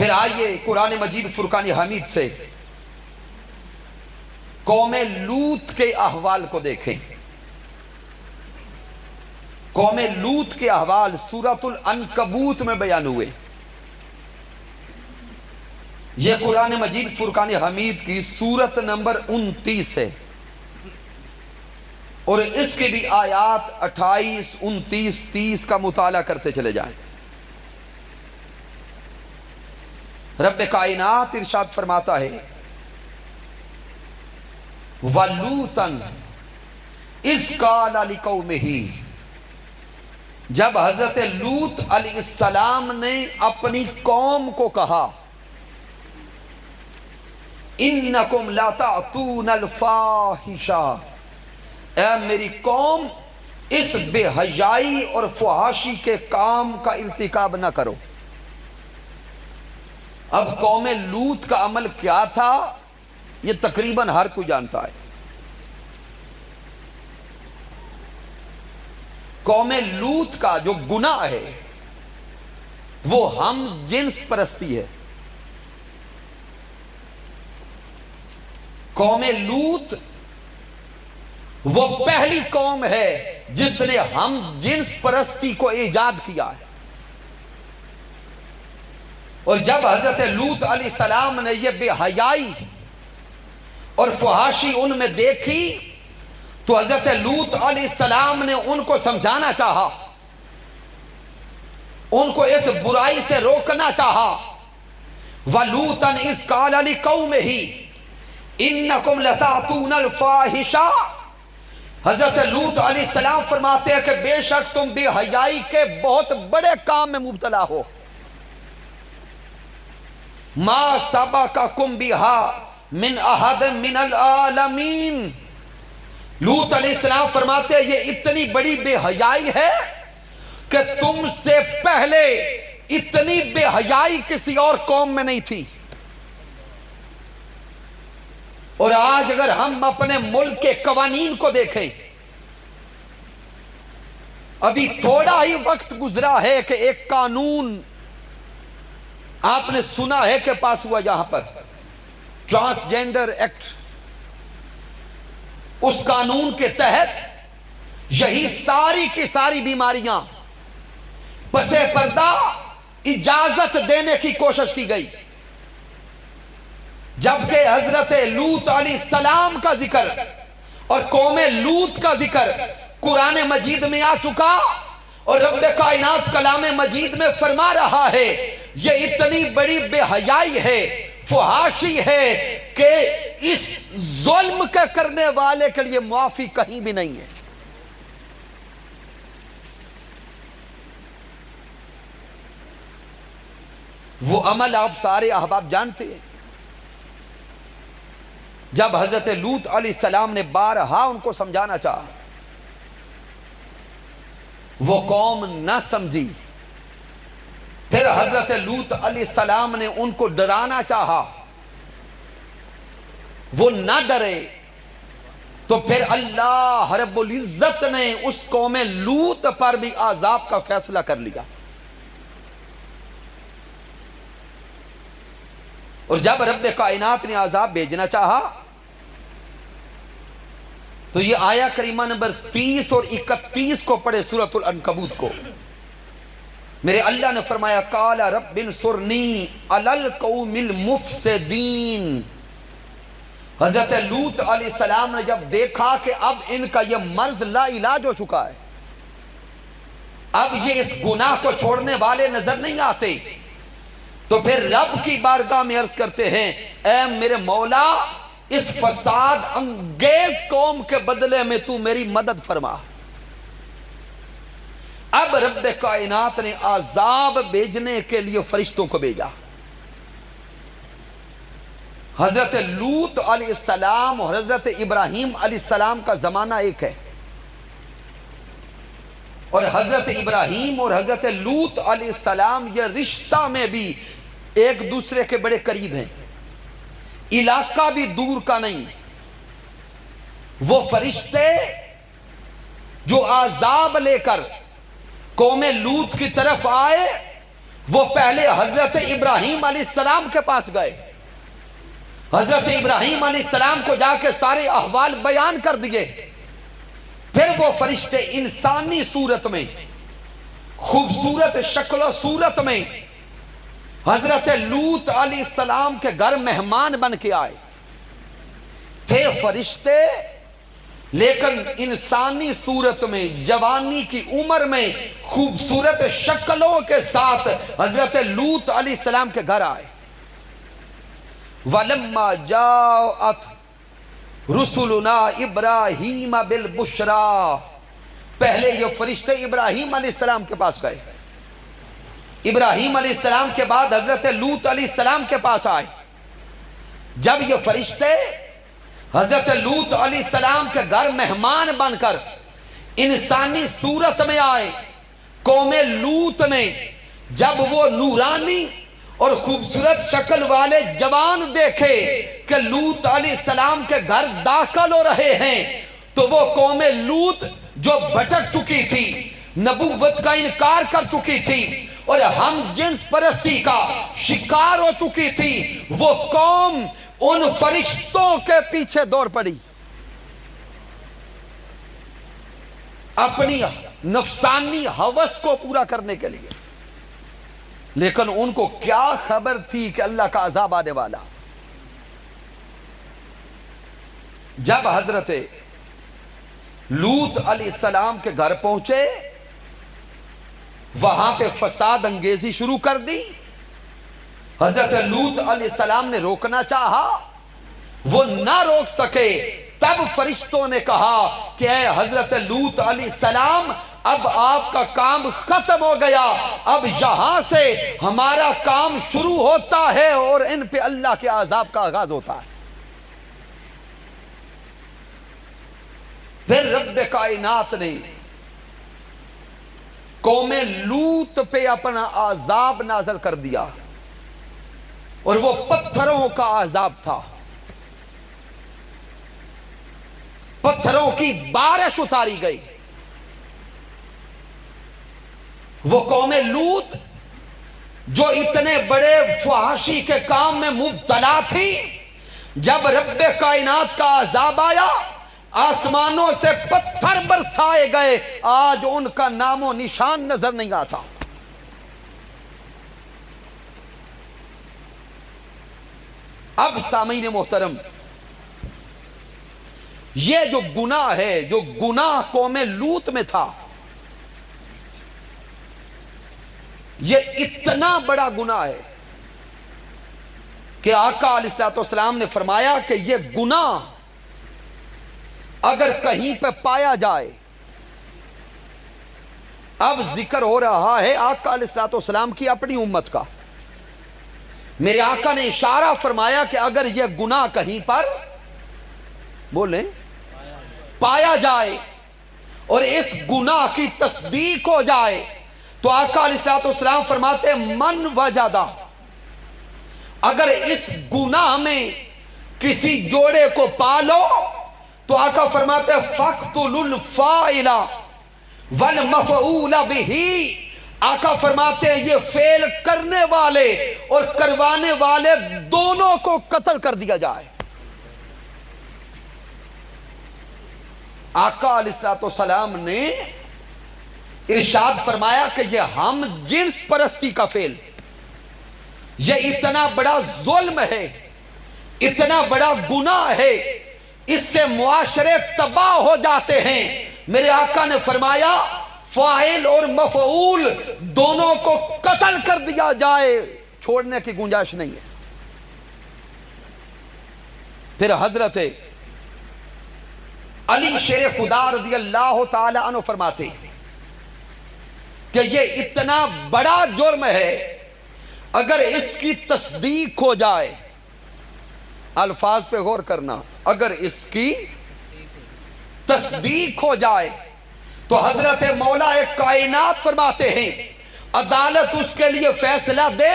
پھر آئیے قرآن مجید فرقان حمید سے قوم لوط کے احوال کو دیکھیں۔ قوم لوط کے احوال سورۃ العنکبوت میں بیان ہوئے۔ یہ قرآن مجید فرقان حمید کی سورت نمبر 29 ہے، اور اس کی بھی آیات 28، 29، 30 کا مطالعہ کرتے چلے جائیں۔ رب کائنات ارشاد فرماتا ہے وَلُوطًا اِذْ قَالَ لِقَوْمِهِ، جب حضرت لوط علیہ السلام نے اپنی قوم کو کہا اِنَّكُمْ لَتَأْتُونَ الْفَاحِشَةَ، اے میری قوم اس بے حیائی اور فحاشی کے کام کا ارتکاب نہ کرو۔ اب قوم لوط کا عمل کیا تھا یہ تقریباً ہر کوئی جانتا ہے۔ قوم لوط کا جو گناہ ہے وہ ہم جنس پرستی ہے۔ قوم لوط وہ پہلی قوم ہے جس نے ہم جنس پرستی کو ایجاد کیا ہے، اور جب حضرت لوط علیہ السلام نے یہ بے حیائی اور فحاشی ان میں دیکھی تو حضرت لوط علیہ السلام نے ان کو سمجھانا چاہا، ان کو اس برائی سے روکنا چاہا۔ وَلُوطًا اِذْ قَالَ لِقَوْمِهِ اِنَّكُمْ لَتَأْتُونَ الْفَاحِشَةَ، حضرت لوط علیہ السلام فرماتے ہیں کہ بے شک تم بے حیائی کے بہت بڑے کام میں مبتلا ہو۔ مَا سَبَقَكُمْ بِهَا مِنْ أَحَدٍ مِنَ الْعَالَمِينَ، لوط علیہ السلام فرماتے ہیں یہ اتنی بڑی بے حیائی ہے کہ تم سے پہلے اتنی بے حیائی کسی اور قوم میں نہیں تھی۔ اور آج اگر ہم اپنے ملک کے قوانین کو دیکھیں، ابھی تھوڑا ہی وقت گزرا ہے کہ ایک قانون آپ نے سنا ہے کہ پاس ہوا یہاں پر، ٹرانسجینڈر ایکٹ۔ اس قانون کے تحت یہی ساری کی ساری بیماریاں پس پردہ اجازت دینے کی کوشش کی گئی، جبکہ حضرت لوط علیہ السلام کا ذکر اور قوم لوط کا ذکر قرآن مجید میں آ چکا، اور رب کائنات کلام مجید میں فرما رہا ہے یہ اتنی بڑی بے حیائی ہے، فحاشی ہے کہ اس ظلم کے کرنے والے کے لیے معافی کہیں بھی نہیں ہے۔ وہ عمل آپ سارے احباب جانتے ہیں۔ جب حضرت لوط علیہ السلام نے بارہا ان کو سمجھانا چاہا، وہ قوم نہ سمجھی، پھر حضرت لوط علیہ السلام نے ان کو ڈرانا چاہا، وہ نہ ڈرے، تو پھر اللہ رب العزت نے اس قوم لوط پر بھی عذاب کا فیصلہ کر لیا۔ اور جب رب کائنات نے عذاب بھیجنا چاہا تو یہ آیہ کریمہ نمبر 30 اور 31 کو پڑھے سورۃ العنکبوت کو۔ میرے اللہ نے فرمایا قال رب انصرنی علی القوم المفسدین۔ حضرت لوط علیہ السلام نے جب دیکھا کہ اب ان کا یہ مرض لا علاج ہو چکا ہے، اب یہ اس گناہ کو چھوڑنے والے نظر نہیں آتے، تو پھر رب کی بارگاہ میں عرض کرتے ہیں اے میرے مولا اس فساد انگیز قوم کے بدلے میں تو میری مدد فرما۔ اب رب کائنات نے عذاب بھیجنے کے لیے فرشتوں کو بھیجا۔ حضرت لوط علیہ السلام اور حضرت ابراہیم علیہ السلام کا زمانہ ایک ہے، اور حضرت ابراہیم اور حضرت لوط علیہ السلام یہ رشتہ میں بھی ایک دوسرے کے بڑے قریب ہیں، علاقہ بھی دور کا نہیں۔ وہ فرشتے جو عذاب لے کر قوم لوط کی طرف آئے وہ پہلے حضرت ابراہیم علیہ السلام کے پاس گئے، حضرت ابراہیم علیہ السلام کو جا کے سارے احوال بیان کر دیے۔ پھر وہ فرشتے انسانی صورت میں، خوبصورت شکل و صورت میں حضرت لوط علیہ السلام کے گھر مہمان بن کے آئے تھے فرشتے، لیکن انسانی صورت میں، جوانی کی عمر میں، خوبصورت شکلوں کے ساتھ حضرت لوط علیہ السلام کے گھر آئے۔ وَلَمَّا جَاءَتْ رُسُلُنَا إِبْرَاهِيمَ بِالْبُشْرَى، پہلے یہ فرشتے ابراہیم علیہ السلام کے پاس گئے، ابراہیم علیہ السلام کے بعد حضرت لوط علیہ السلام کے پاس آئے۔ جب یہ فرشتے حضرت لوط علیہ السلام کے گھر مہمان بن کر انسانی صورت میں آئے، قوم لوط نے جب وہ نورانی اور خوبصورت شکل والے جوان دیکھے کہ لوط علیہ السلام کے گھر داخل ہو رہے ہیں، تو وہ قوم لوط جو بھٹک چکی تھی، نبوت کا انکار کر چکی تھی اور ہم جنس پرستی کا شکار ہو چکی تھی، وہ قوم ان فرشتوں کے پیچھے دوڑ پڑی، اپنی نفسانی ہوس کو پورا کرنے کے لیے۔ لیکن ان کو کیا خبر تھی کہ اللہ کا عذاب آنے والا۔ جب حضرت لوط علیہ السلام کے گھر پہنچے، وہاں پہ فساد انگیزی شروع کر دی۔ حضرت لوط علیہ السلام نے روکنا چاہا، وہ نہ روک سکے۔ تب فرشتوں نے کہا کہ اے حضرت لوط علیہ السلام، اب آپ کا کام ختم ہو گیا، اب یہاں سے ہمارا کام شروع ہوتا ہے اور ان پہ اللہ کے عذاب کا آغاز ہوتا ہے۔ پھر رب کائنات نے قوم لوط پہ اپنا عذاب نازل کر دیا، اور وہ پتھروں کا عذاب تھا، پتھروں کی بارش اتاری گئی۔ وہ قوم لوط جو اتنے بڑے فحاشی کے کام میں مبتلا تھی، جب رب کائنات کا عذاب آیا، آسمانوں سے پتھر برسائے گئے، آج ان کا نام و نشان نظر نہیں آتا۔ اب سامعین محترم، یہ جو گناہ ہے، جو گناہ قوم لوط میں تھا، یہ اتنا بڑا گناہ ہے کہ آقا علیہ السلام نے فرمایا کہ یہ گناہ اگر کہیں پہ پایا جائے، اب ذکر ہو رہا ہے آقا علیہ السلام کی اپنی امت کا، میرے آقا نے اشارہ فرمایا کہ اگر یہ گناہ کہیں پر بولیں پایا جائے اور اس گناہ کی تصدیق ہو جائے، تو آقا علیہ السلام فرماتے من وجدہ، اگر اس گناہ میں کسی جوڑے کو پالو تو آقا فرماتے فَقْتُلُ الْفَاعِلَ وَالْمَفْعُولَ بِهِ، آقا فرماتے ہیں یہ فعل کرنے والے اور کروانے والے دونوں کو قتل کر دیا جائے۔ آقا علیہ السلام نے ارشاد فرمایا کہ یہ ہم جنس پرستی کا فعل، یہ اتنا بڑا ظلم ہے، اتنا بڑا گناہ ہے، اس سے معاشرے تباہ ہو جاتے ہیں۔ میرے آقا نے فرمایا فاعل اور مفعول دونوں کو قتل کر دیا جائے، چھوڑنے کی گنجائش نہیں ہے۔ پھر حضرت علی شیر خدا رضی اللہ تعالی عنہ فرماتے کہ یہ اتنا بڑا جرم ہے، اگر اس کی تصدیق ہو جائے، الفاظ پہ غور کرنا، اگر اس کی تصدیق ہو جائے تو حضرت مولا کائنات فرماتے ہیں عدالت اس کے لیے فیصلہ دے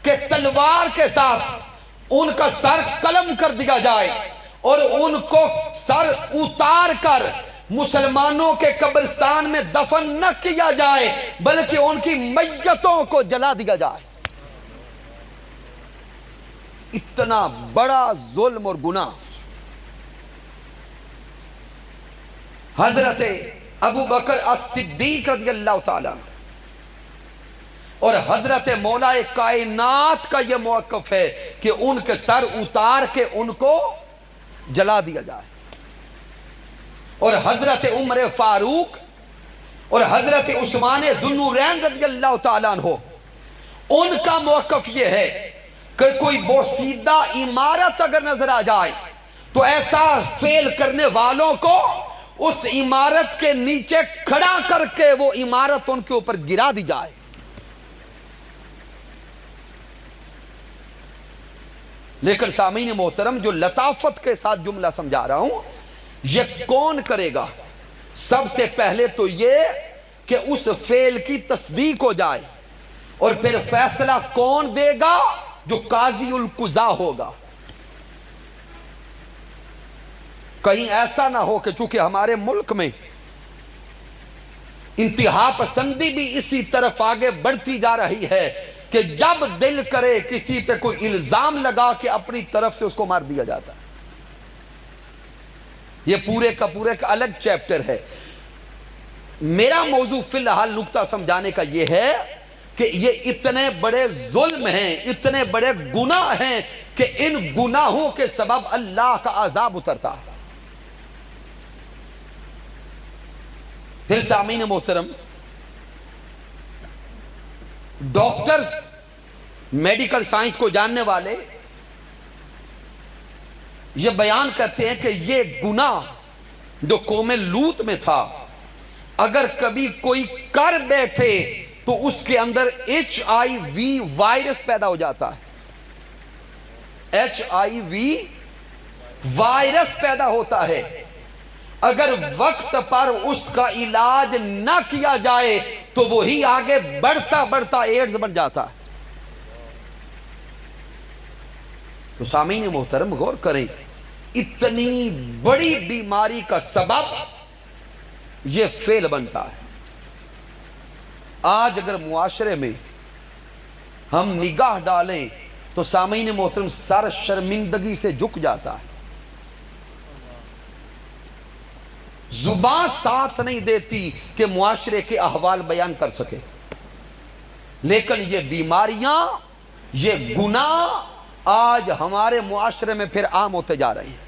کہ تلوار کے ساتھ ان کا سر قلم کر دیا جائے اور ان کو سر اتار کر مسلمانوں کے قبرستان میں دفن نہ کیا جائے بلکہ ان کی میتوں کو جلا دیا جائے۔ اتنا بڑا ظلم اور گناہ حضرت ابو بکر الصدیق رضی اللہ تعالیٰ اور حضرت مولا کائنات کا یہ موقف ہے کہ ان کے سر اتار کے ان کو جلا دیا جائے، اور حضرت عمر فاروق اور حضرت عثمان ذو النورین رضی اللہ تعالیٰ عنہ ان کا موقف یہ ہے کہ کوئی بوسیدہ عمارت اگر نظر آ جائے تو ایسا فعل کرنے والوں کو اس عمارت کے نیچے کھڑا کر کے وہ عمارت ان کے اوپر گرا دی جائے۔ لیکن سامعین محترم، جو لطافت کے ساتھ جملہ سمجھا رہا ہوں، یہ کون کرے گا؟ سب سے پہلے تو یہ کہ اس فعل کی تصدیق ہو جائے، اور پھر فیصلہ کون دے گا؟ جو قاضی القضاء ہوگا۔ کہیں ایسا نہ ہو کہ چونکہ ہمارے ملک میں انتہا پسندی بھی اسی طرف آگے بڑھتی جا رہی ہے کہ جب دل کرے کسی پہ کوئی الزام لگا کے اپنی طرف سے اس کو مار دیا جاتا ہے۔ یہ پورے کا الگ چیپٹر ہے۔ میرا موضوع فی الحال نقطہ سمجھانے کا یہ ہے کہ یہ اتنے بڑے ظلم ہیں، اتنے بڑے گناہ ہیں کہ ان گناہوں کے سبب اللہ کا عذاب اترتا ہے۔ پھر سامعین محترم، ڈاکٹرز، میڈیکل سائنس کو جاننے والے یہ بیان کرتے ہیں کہ یہ گناہ جو قوم لوط میں تھا، اگر کبھی کوئی کر بیٹھے تو اس کے اندر HIV وائرس پیدا ہو جاتا ہے۔ HIV وائرس پیدا ہوتا ہے۔ اگر وقت پر اس کا علاج نہ کیا جائے تو وہی آگے بڑھتا بڑھتا ایڈز بن جاتا ہے۔ تو سامعین محترم غور کریں، اتنی بڑی بیماری کا سبب یہ فعل بنتا ہے۔ آج اگر معاشرے میں ہم نگاہ ڈالیں تو سامعین محترم سر شرمندگی سے جھک جاتا ہے۔ زبان ساتھ نہیں دیتی کہ معاشرے کے احوال بیان کر سکے، لیکن یہ بیماریاں، یہ گناہ آج ہمارے معاشرے میں پھر عام ہوتے جا رہے ہیں۔